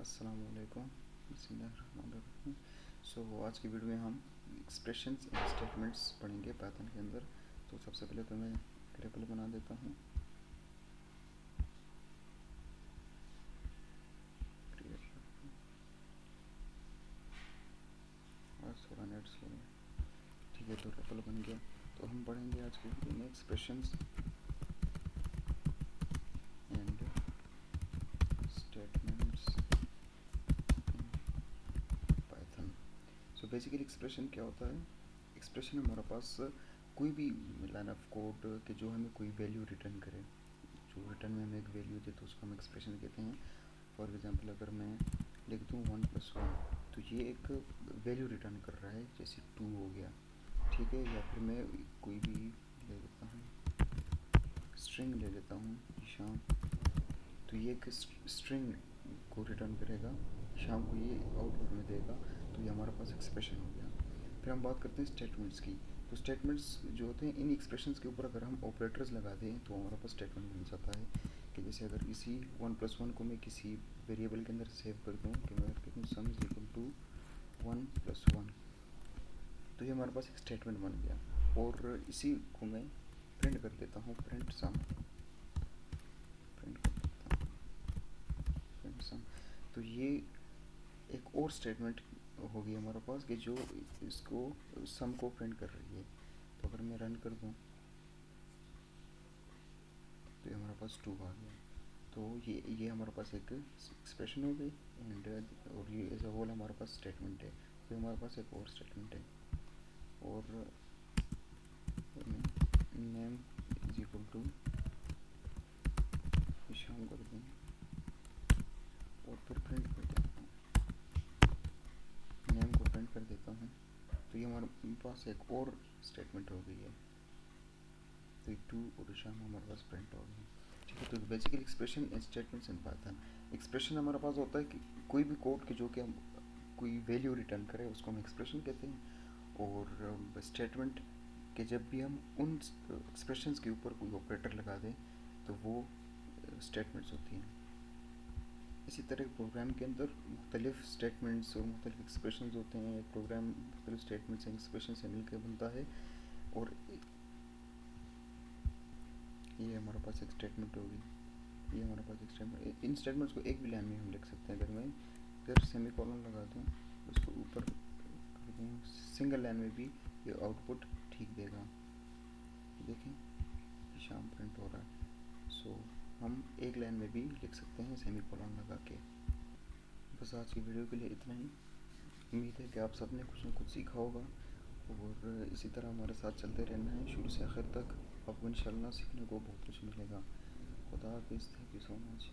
अस्सलामुअलैकुम। बिस्मिल्लाहिर्रहमानिर्रहीम। आज की वीडियो में हम एक्सप्रेशंस एंड स्टेटमेंट्स पढ़ेंगे पाइथन के अंदर। तो सबसे पहले तो मैं वेरिएबल बना देता हूँ। आज थोड़ा नेट स्लो है, ठीक है। तो वेरिएबल बन गया। तो हम पढ़ेंगे आज की वीडियो में expressions and statements Python. Basically expression क्या होता है? एक्सप्रेशन हमारे पास कोई भी लाइन ऑफ कोड के जो हमें कोई वैल्यू रिटर्न करे, जो रिटर्न में हमें एक वैल्यू दे, तो उसको हम एक्सप्रेशन कहते हैं। फॉर एग्जांपल अगर मैं लिख दूँ 1+1, तो ये एक वैल्यू रिटर्न कर रहा है, जैसे 2 हो गया, ठीक है। या फिर मैं कोई भी ले लेता हूँ, स्ट्रिंग ले लेता हूँ शाम, तो ये एक स्ट्रिंग को रिटर्न करेगा, शाम को ये आउटपुट में देगा। तो ये हमारे पास एक्सप्रेशन हो गया। फिर हम बात करते हैं स्टेटमेंट्स की। तो स्टेटमेंट्स जो होते हैं, इन एक्सप्रेशंस के ऊपर अगर हम ऑपरेटर्स लगा दें तो हमारे पास स्टेटमेंट बन जाता है। कि जैसे अगर इसी 1+1 को मैं किसी वेरिएबल के अंदर सेव कर दूँ, कि मैं कहूँ सम इज इक्वल टू 1+1, तो ये हमारे पास एक स्टेटमेंट बन गया। और इसी को मैं प्रिंट कर देता हूँ, प्रिंट सम, प्रिंट कर देता हूँ प्रिंट सम। तो ये एक और स्टेटमेंट होगी हमारे पास कि जो इसको सम को प्रिंट कर रही है। तो अगर मैं रन कर दूँ तो ये हमारे पास 2 आ गया। तो ये हमारे पास एक एक्सप्रेशन हो गई एंड और ये एज अ होल हमारे पास स्टेटमेंट है। फिर हमारे पास एक और स्टेटमेंट है, और नेम इज इक्वल टू शाम कर दें और फिर प्रिंट कर देता हूँ, नेम को प्रिंट कर देता हूँ। तो ये हमारे पास एक और स्टेटमेंट हो गई है। तो 2 और शाम हमारे पास प्रिंट हो गई, ठीक है। तो basically expression and statements in Python. Expression हमारे पास होता है कि कोई भी कोड के जो कि हम कोई वैल्यू रिटर्न करें, उसको हम एक्सप्रेशन कहते हैं। और स्टेटमेंट कि जब भी हम उन एक्सप्रेशंस के ऊपर कोई ऑपरेटर लगा दें तो वो स्टेटमेंट्स होती हैं। इसी तरह प्रोग्राम के अंदर मुख्तलिफ स्टेटमेंट्स और मुख्तलिफ एक्सप्रेशंस होते हैं। एक प्रोग्राम मुख्तलिफ स्टेटमेंट्स एंड एक्सप्रेशन से मिलकर बनता है। और ये हमारे पास एक स्टेटमेंट होगी, ये हमारे पास एक स्टेटमेंट। इन स्टेटमेंट्स को एक भी लाइन में हम लिख सकते हैं। अगर मैं इधर सेमी कॉलन लगा दूँ, उसको ऊपर कर दूँ, सिंगल लाइन में भी ये आउटपुट ठीक देगा। देखें शाम प्रिंट हो रहा है। हम एक लाइन में भी लिख सकते हैं सेमी कॉलन लगा के। बस आज की वीडियो के लिए इतना ही। उम्मीद है कि आप सबने कुछ ना कुछ सीखा होगा, और इसी तरह हमारे साथ चलते रहना है शुरू से आखिर तक। आपको इंशाल्लाह सीखने को बहुत कुछ मिलेगा। खुदा हाफिज़। Thank you so much.